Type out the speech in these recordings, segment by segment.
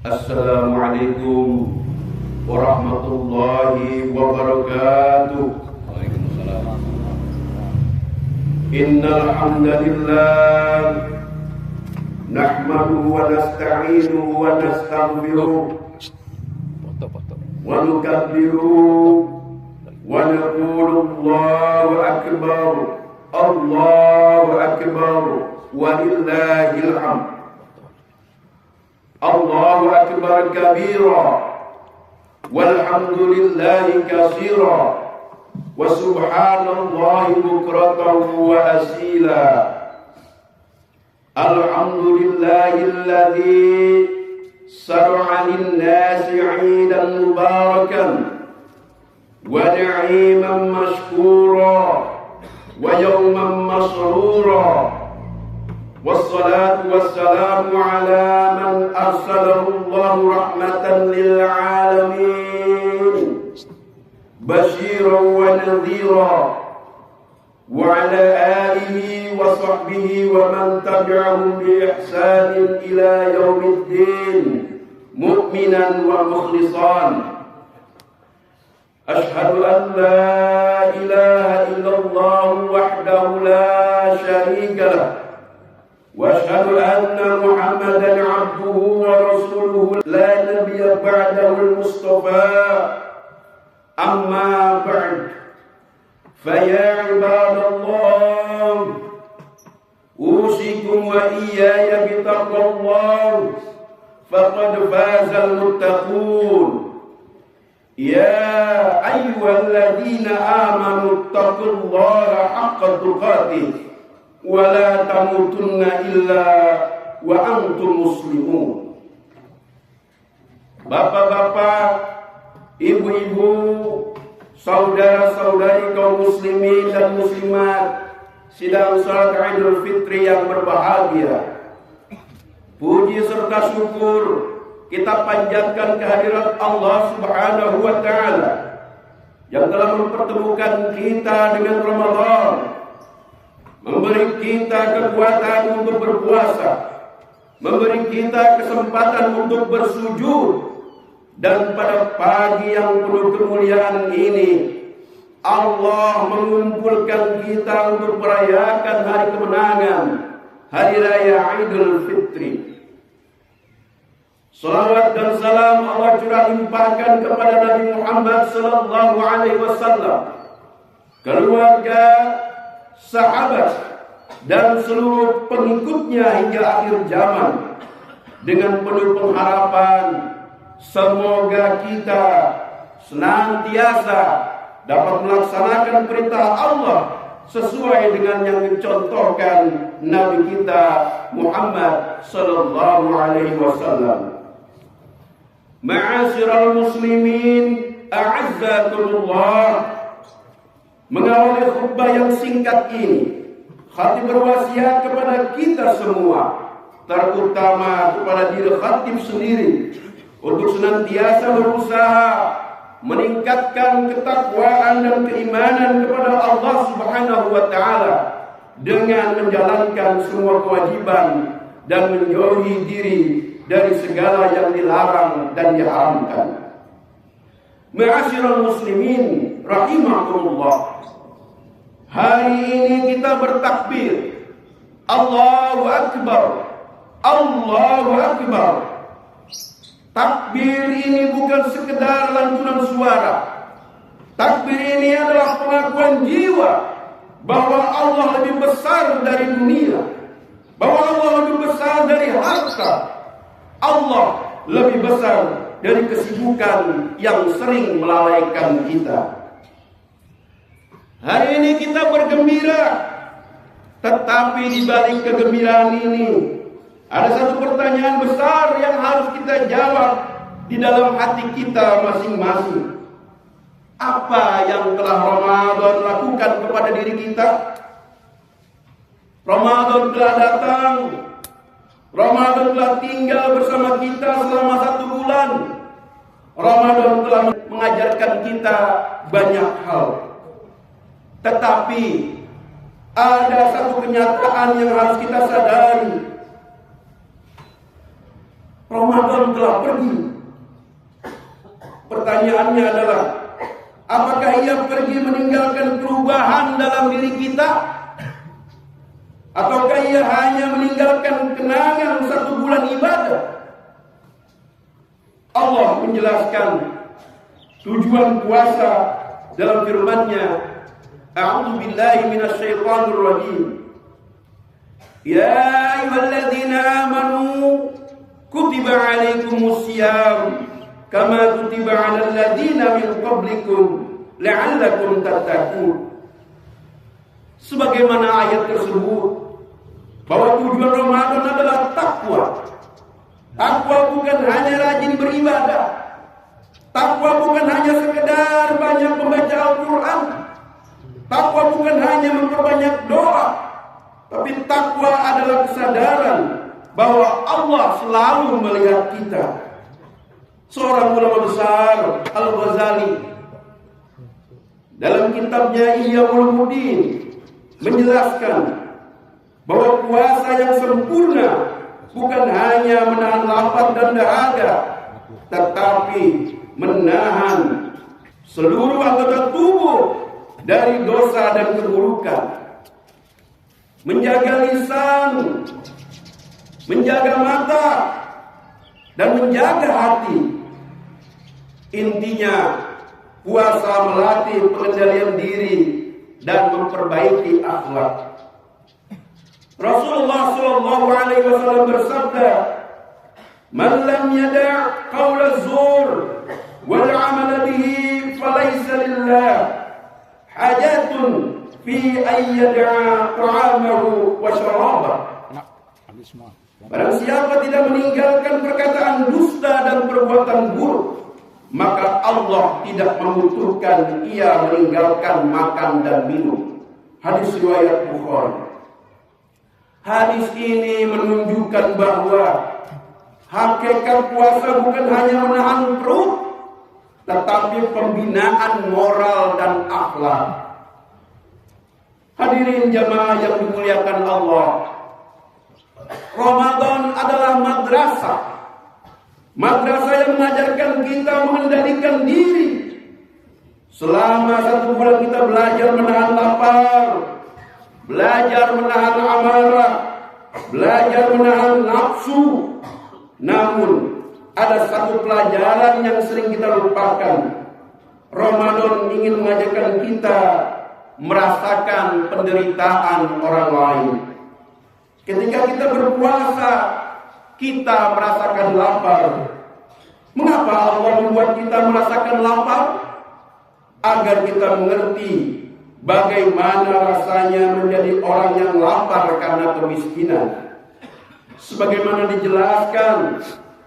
Assalamualaikum warahmatullahi wabarakatuh. Waalaikumsalam. Innal hamdalillah nahmaduhu wa nasta'inuhu wa nastaghfiruh wa nukabbiruh wa naqulu Allahu akbar, Allahu akbar, walillahil hamd. Allahu akbar kabira walhamdulillahi katsira wa subhanallahi bukratan wa asila. Alhamdulillahilladzi sar'a lin-nasi 'idan mubarakan wa na'iman mashkura wa yawman masrura. Wassalatu wassalamu ala man arsalahu Allahu rahmatan lil alamin basyiran wa nadhira wa ala alihi wa sahbihi wa man tabi'ahum bi ihsanin ila yaumiddin mu'minan wa mukhlisan. Ashhadu an la ilaha illallah wahdahu la syarika lah واشهد ان محمدا عبده ورسوله لا نبي بعده المصطفى. اما بعد فيا عباد الله اوصيكم واياي بتقوى الله فقد فاز المتقون. يا ايها الذين امنوا اتقوا الله حق تقاته wala tamutunna illa wa antum muslimun. Bapak-bapak, ibu-ibu, saudara-saudari kaum muslimin dan muslimat sidang salat Idul Fitri yang berbahagia, puji serta syukur kita panjatkan kehadirat Allah Subhanahu wa taala yang telah mempertemukan kita dengan Ramadan, memberi kita kekuatan untuk berpuasa, memberi kita kesempatan untuk bersujud, dan pada pagi yang penuh kemuliaan ini Allah mengumpulkan kita untuk merayakan hari kemenangan, hari raya Idul Fitri. Salawat dan salam Allah curah limpahkan kepada Nabi Muhammad sallallahu alaihi wasallam, keluarga, sahabat, dan seluruh pengikutnya hingga akhir zaman, dengan penuh pengharapan semoga kita senantiasa dapat melaksanakan perintah Allah sesuai dengan yang dicontohkan Nabi kita Muhammad sallallahu alaihi wasallam. Ma'asyiral muslimin, a'azzakumullah. Mengawali khutbah yang singkat ini, khatib berwasiat kepada kita semua, terutama kepada diri khatib sendiri, untuk senantiasa berusaha meningkatkan ketakwaan dan keimanan kepada Allah Subhanahu wa taala dengan menjalankan semua kewajiban dan menjauhi diri dari segala yang dilarang dan diharamkan. Ma'asyiral muslimin rahimakumullah. Hari ini kita bertakbir, Allahu Akbar, Allahu Akbar. Takbir ini bukan sekedar lantunan suara. Takbir ini adalah pengakuan jiwa bahwa Allah lebih besar dari dunia, bahwa Allah lebih besar dari harta, Allah lebih besar dari kesibukan yang sering melalaikan kita. Hari ini kita bergembira, tetapi di balik kegembiraan ini ada satu pertanyaan besar yang harus kita jawab di dalam hati kita masing-masing. Apa yang telah Ramadan lakukan kepada diri kita? Ramadan telah datang, Ramadan telah tinggal bersama kita selama 1 bulan. Ramadan telah mengajarkan kita banyak hal. Tetapi ada satu kenyataan yang harus kita sadari. Ramadan telah pergi. Pertanyaannya adalah, apakah ia pergi meninggalkan perubahan dalam diri kita? Ataukah ia hanya meninggalkan kenangan 1 bulan ibadah? Allah menjelaskan tujuan puasa dalam firman-Nya, A'udzu billahi minasyaitonir rajim. Ya ayyuhalladzina amanu kutiba 'alaikumus syiyam kama kutiba 'alal ladzina min qablikum la'allakum tattaqun. Sebagaimana ayat tersebut, bahwa tujuan Ramadan adalah takwa. Takwa bukan hanya rajin beribadah. Takwa bukan hanya sekedar banyak membaca Al-Quran. Takwa bukan hanya memperbanyak doa. Tapi takwa adalah kesadaran bahwa Allah selalu melihat kita. Seorang ulama besar, Al-Ghazali, dalam kitabnya Ihya Ulumuddin menjelaskan bahwa puasa yang sempurna bukan hanya menahan lapar dan dahaga, tetapi menahan seluruh anggota tubuh dari dosa dan keburukan, menjaga lisan, menjaga mata, dan menjaga hati. Intinya, puasa melatih pengendalian diri dan memperbaiki akhlak. Rasulullah sallallahu alaihi wasallam bersabda, "Man lam yada' qaula zur wal 'amal bihi falaysa lillah hajatun fi an yada'a ta'amahu wa syarabah." Barang siapa tidak meninggalkan perkataan dusta dan perbuatan buruk, maka Allah tidak membutuhkan ia meninggalkan makan dan minum. Hadis riwayat Bukhari. Hadis ini menunjukkan bahwa hakikat puasa bukan hanya menahan perut, tetapi pembinaan moral dan akhlak. Hadirin jamaah yang dimuliakan Allah, Ramadan adalah madrasah. Madrasah yang mengajarkan kita mengendalikan diri. Selama 1 bulan kita belajar menahan lapar, belajar menahan amarah, belajar menahan nafsu. Namun ada satu pelajaran yang sering kita lupakan. Ramadan ingin mengajarkan kita merasakan penderitaan orang lain. Ketika kita berpuasa, kita merasakan lapar. Mengapa Allah membuat kita merasakan lapar? Agar kita mengerti bagaimana rasanya menjadi orang yang lapar karena kemiskinan. Sebagaimana dijelaskan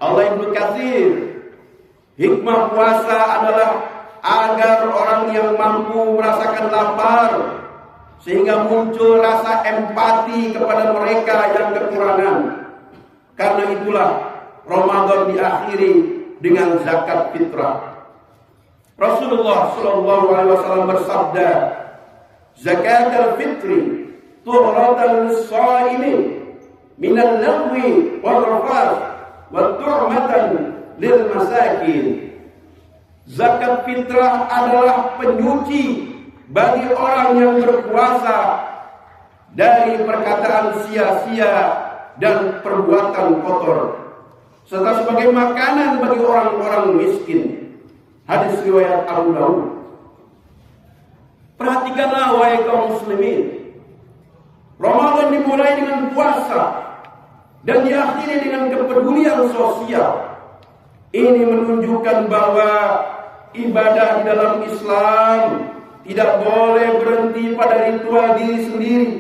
oleh Ibnu Katsir, hikmah puasa adalah agar orang yang mampu merasakan lapar, sehingga muncul rasa empati kepada mereka yang kekurangan. Karena itulah Ramadan diakhiri dengan zakat fitrah. Rasulullah sallallahu alaihi wasallam bersabda, "Zakat al-fitri tuhratan lis-sha'imin min al-lagwi wal-rafath wa tu'matan lil masakin." Zakat fitrah adalah penyuci bagi orang yang berpuasa dari perkataan sia-sia dan perbuatan kotor, serta sebagai makanan bagi orang-orang miskin. Hadis riwayat Abu Dawud. Perhatikanlah wahai kaum muslimin, Ramadan dimulai dengan puasa dan diakhiri dengan kepedulian sosial. Ini menunjukkan bahwa ibadah di dalam Islam tidak boleh berhenti pada ritual diri sendiri.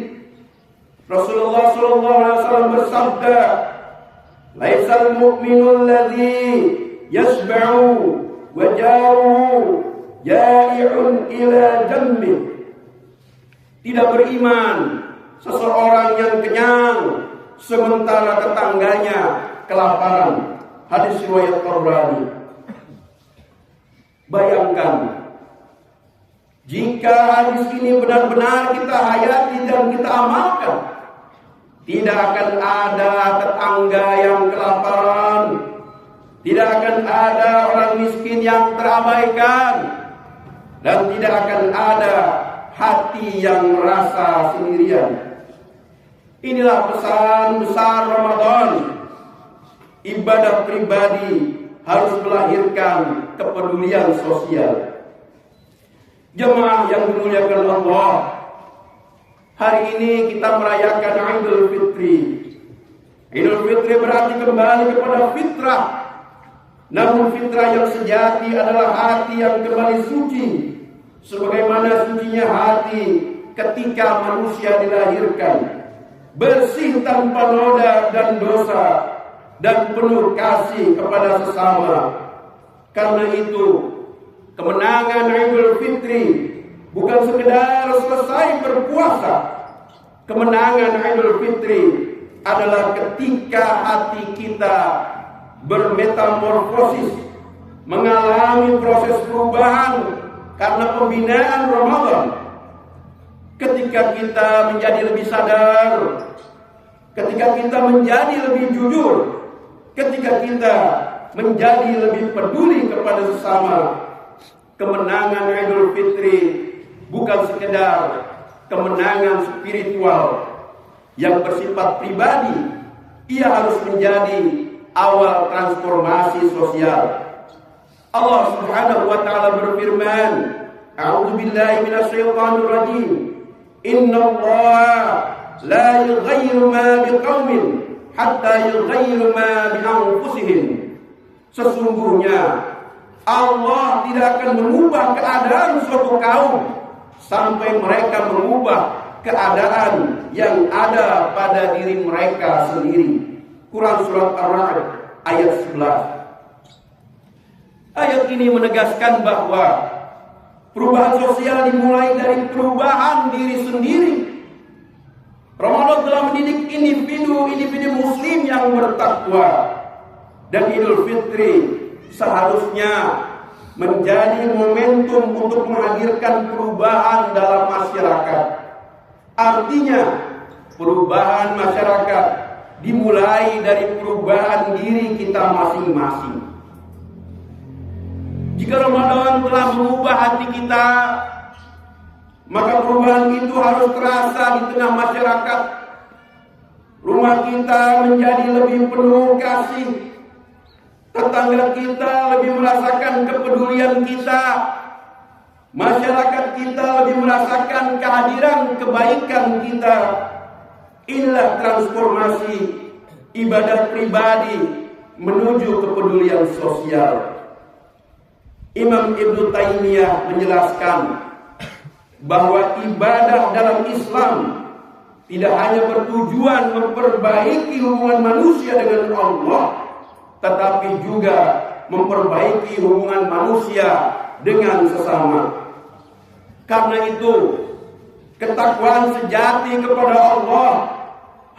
Rasulullah SAW bersabda, "Laisal mu'minul ladzi yashba'u wa jaruhu ja'i'un ila jambi." Tidak beriman seseorang yang kenyang sementara tetangganya kelaparan. Hadis riwayat Tabrani. Bayangkan jika hadis ini benar-benar kita hayati dan kita amalkan, tidak akan ada tetangga yang kelaparan, Tidak akan ada orang miskin yang terabaikan, dan tidak akan ada hati yang merasa sendirian. Inilah pesan besar Ramadan. Ibadah pribadi harus melahirkan kepedulian sosial. Jemaah yang dimuliakan Allah, hari ini kita merayakan Idul Fitri. Idul Fitri berarti kembali kepada fitrah. Namun fitrah yang sejati adalah hati yang kembali suci, sebagaimana sucinya hati ketika manusia dilahirkan, bersih tanpa noda dan dosa, dan penuh kasih kepada sesama. Karena itu, kemenangan Idul Fitri bukan sekedar selesai berpuasa. Kemenangan Idul Fitri adalah ketika hati kita bermetamorfosis, mengalami proses perubahan karena pembinaan Ramadan. Ketika kita menjadi lebih sadar, ketika kita menjadi lebih jujur, ketika kita menjadi lebih peduli kepada sesama. Kemenangan Idul Fitri bukan sekedar kemenangan spiritual yang bersifat pribadi, ia harus menjadi awal transformasi sosial. Allah Subhanahu wa taala berfirman, "A'udzu billahi minasyaitonir rajim. Innallaha la yughayyiru ma biqaumin hatta yughayyiru ma bi anfusihim." Sesungguhnya Allah tidak akan mengubah keadaan suatu kaum sampai mereka mengubah keadaan yang ada pada diri mereka sendiri. Quran Surat Ar-Ra'd ayat 11. Ayat ini menegaskan bahwa perubahan sosial dimulai dari perubahan diri sendiri. Ramadan telah mendidik individu muslim yang bertakwa, dan Idul Fitri seharusnya menjadi momentum untuk menghadirkan perubahan dalam masyarakat. Artinya, perubahan masyarakat dimulai dari perubahan diri kita masing-masing. Jika Ramadan telah mengubah hati kita, maka perubahan itu harus terasa di tengah masyarakat. Rumah kita menjadi lebih penuh kasih, tetangga kita lebih merasakan kepedulian kita, masyarakat kita lebih merasakan kehadiran kebaikan kita. Inilah transformasi ibadah pribadi menuju kepedulian sosial. Imam Ibnu Taimiyah menjelaskan bahwa ibadah dalam Islam tidak hanya bertujuan memperbaiki hubungan manusia dengan Allah, tetapi juga memperbaiki hubungan manusia dengan sesama. Karena itu, ketakwaan sejati kepada Allah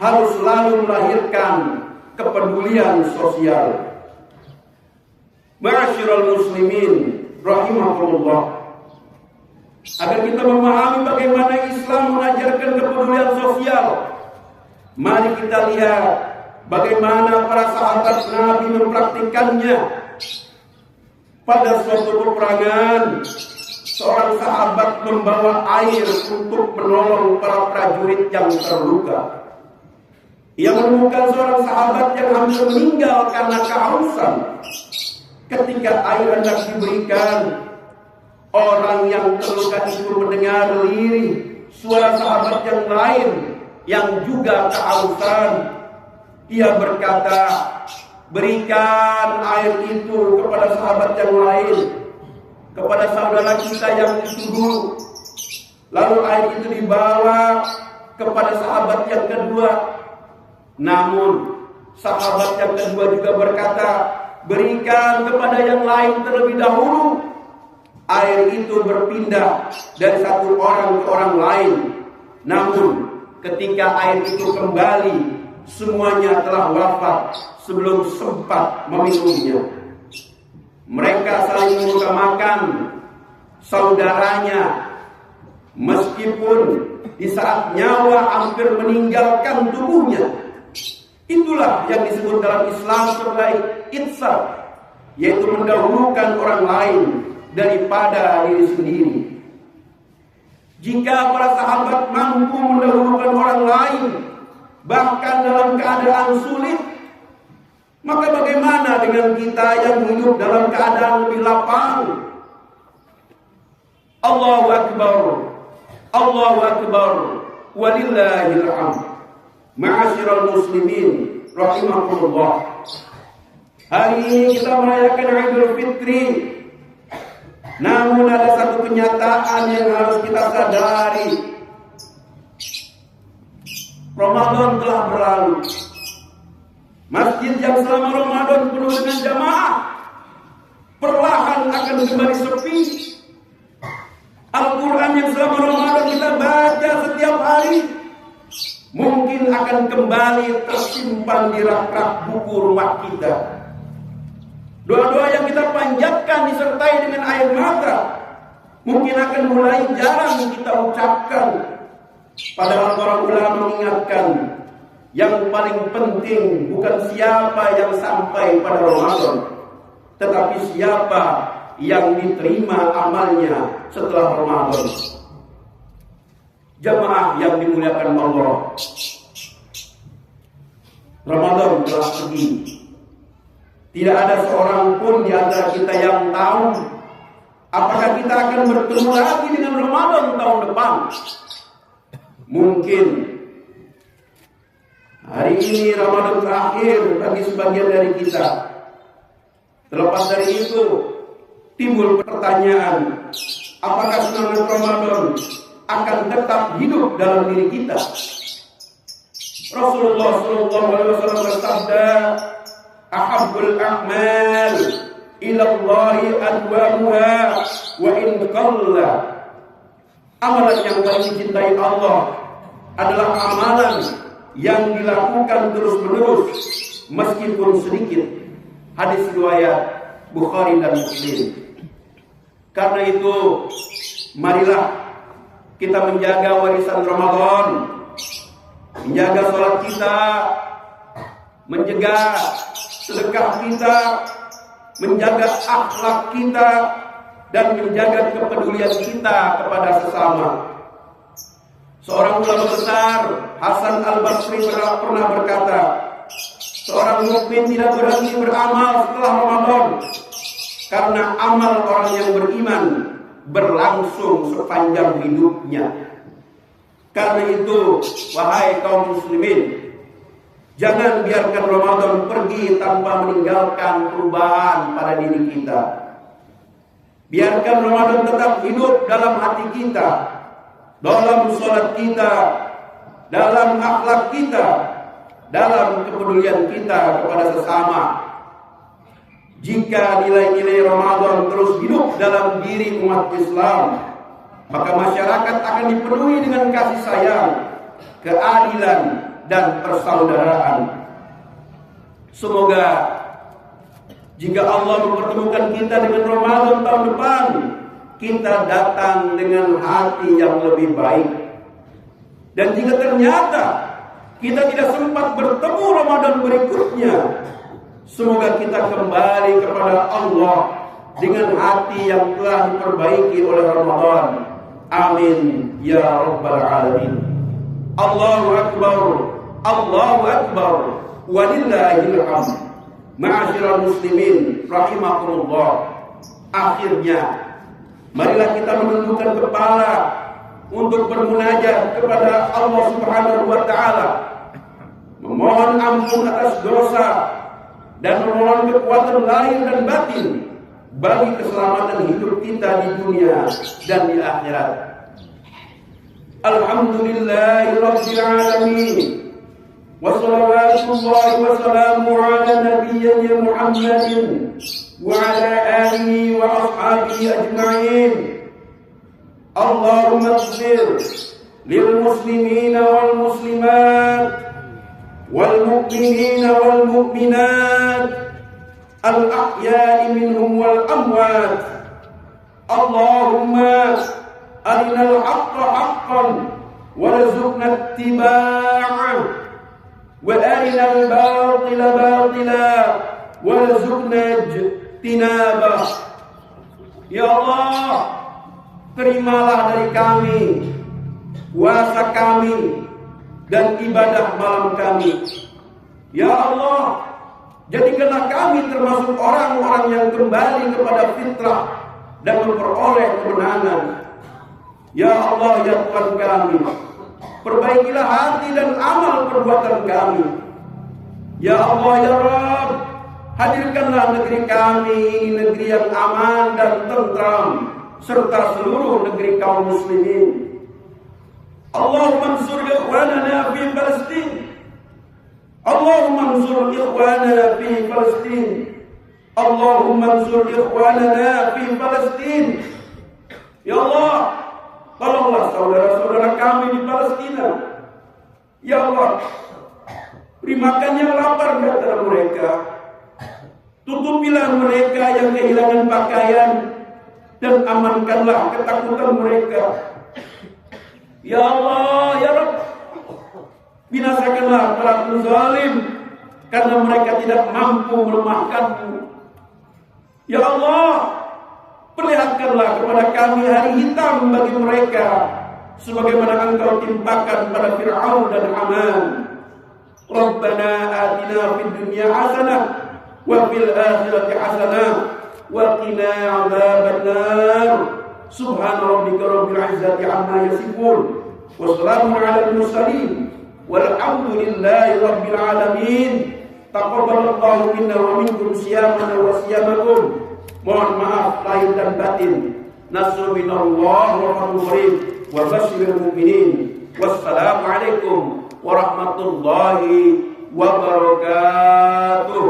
harus selalu melahirkan kepedulian sosial. Ma'asyiral muslimin rahimakumullah. Agar kita memahami bagaimana Islam mengajarkan kepedulian sosial, mari kita lihat bagaimana para sahabat Nabi mempraktikannya. Pada suatu peperangan, seorang sahabat membawa air untuk menolong para prajurit yang terluka. Ia menemukan seorang sahabat yang hampir meninggal karena kehausan. Ketika air hendak diberikan, orang yang terluka itu mendengar lirih suara sahabat yang lain yang juga kehausan. Ia berkata, "Berikan air itu kepada sahabat yang lain, kepada saudara kita yang itu dulu." Lalu air itu dibawa kepada sahabat yang kedua. Namun sahabat yang kedua juga berkata, "Berikan kepada yang lain terlebih dahulu." Air itu berpindah dari satu orang ke orang lain. Namun ketika air itu kembali, semuanya telah wafat sebelum sempat meminumnya. Mereka saling mengutamakan saudaranya, meskipun di saat nyawa hampir meninggalkan tubuhnya. Itulah yang disebut dalam Islam sebagai ihsan, yaitu mendahulukan orang lain daripada diri sendiri. Jika para sahabat mampu mendahulukan orang lain, bahkan dalam keadaan sulit, maka bagaimana dengan kita yang hidup dalam keadaan lebih lapang? Allahu Akbar, Allahu Akbar, walillahil hamd. Ma'asyiral muslimin rahimakumullah. Hari ini kita merayakan Idul Fitri. Namun ada satu kenyataan yang harus kita sadari. Ramadan telah berlalu. Masjid yang selama Ramadan penuh dengan jamaah perlahan akan kembali sepi. Al-Quran yang selama Ramadan kita baca setiap hari mungkin akan kembali tersimpan di rak-rak buku rumah kita. Doa-doa yang kita panjatkan disertai dengan air mata mungkin akan mulai jarang kita ucapkan. Padahal para ulama mengingatkan, yang paling penting bukan siapa yang sampai pada Ramadan, tetapi siapa yang diterima amalnya setelah Ramadan. Jamaah yang dimuliakan Allah, Ramadan telah pergi. Tidak ada seorang pun di antara kita yang tahu apakah kita akan bertemu lagi dengan Ramadan tahun depan. Mungkin hari ini Ramadan terakhir bagi sebagian dari kita. Terlepas dari itu, timbul pertanyaan, apakah semangat Ramadan akan tetap hidup dalam diri kita? Rasulullah SAW bersabda, ahabbul a'mal ila Allahi adwamuha wa in qalla. Amalan yang paling dicintai Allah adalah amalan yang dilakukan terus-menerus meskipun sedikit. Hadis riwayat Bukhari dan Muslim. Karena itu, marilah kita menjaga warisan Ramadan, menjaga sholat kita, menjaga sedekah kita, menjaga akhlak kita, dan menjaga kepedulian kita kepada sesama. Seorang ulama besar, Hasan Al-Basri, pernah berkata, seorang mukmin tidak berhenti beramal setelah Ramadan, karena amal orang yang beriman berlangsung sepanjang hidupnya. Karena itu, wahai kaum muslimin, jangan biarkan Ramadan pergi tanpa meninggalkan perubahan pada diri kita. Biarkan Ramadan tetap hidup dalam hati kita, dalam sholat kita, dalam akhlak kita, dalam kepedulian kita kepada sesama. Jika nilai-nilai Ramadan terus hidup dalam diri umat Islam, maka masyarakat akan dipenuhi dengan kasih sayang, keadilan, dan persaudaraan. Semoga jika Allah mempertemukan kita dengan Ramadan tahun depan, kita datang dengan hati yang lebih baik. Dan jika ternyata kita tidak sempat bertemu Ramadan berikutnya, semoga kita kembali kepada Allah dengan hati yang telah diperbaiki oleh Ramadan. Amin ya rabbal alamin. Allahu Akbar, Allahu Akbar, walillahil hamd. Ma'asyiral muslimin rahimakumullah. Akhirnya, marilah kita menundukkan kepala untuk bermunajat kepada Allah Subhanahu wa taala, memohon ampun atas dosa dan memohon kekuatan lahir dan batin bagi keselamatan hidup kita di dunia dan di akhirat. Alhamdulillahirabbil alamin. Wassallallahu wassalamu ala nabiyyina Muhammadin wa ala alihi wa ashabihi ajma'in. Allahumma ighfir lil muslimina wal muslimat wal mu'minina wal mu'minat al ahya'i minhum wal amwat. Allahumma arinal haqqa haqqan warzuqna ittiba'ah wa arinal batila batila warzuqna tinabah. Ya Allah, terimalah dari kami puasa kami dan ibadah malam kami. Ya Allah, jadikanlah kami termasuk orang-orang yang kembali kepada fitrah dan memperoleh kemenangan. Ya Allah, ya Tuhan kami, perbaikilah hati dan amal perbuatan kami. Ya Allah, ya Rabb, hadirkanlah negeri kami ini negeri yang aman dan tentram, serta seluruh negeri kaum muslimin. Allahumma ansur ikhwanana fi Palestin. Allahumma ansur ikhwanana fi Palestin. Allahumma ansur ikhwanana fi Palestin. Ya Allah, tolonglah saudara-saudara kami di Palestina. Ya Allah, beri makan yang lapar di antara mereka. Tutupilah mereka yang kehilangan pakaian dan amankanlah ketakutan mereka. Ya Allah, ya Rabb, binasakanlah para penzalim karena mereka tidak mampu melemahkanmu. Ya Allah, perlihatkanlah kepada kami hari hitam bagi mereka sebagaimana Engkau timpakan pada Fir'aun dan Haman. Rabbana atina fid dunya hasanah wa fil akhirati hasanah wa qina adzabannar. Subhana rabbika rabbil izzati amma yasifun wa salamun 'alal mursalin walhamdulillahi rabbil alamin. Taqabbalallahu minna wa minkum siyamana wa siyamakum. Mohon maaf lahir dan batin. Nasru minallah wa rahmatullahi wa basyiril mu'minin. Wassalamu alaikum warahmatullahi wabarakatuh.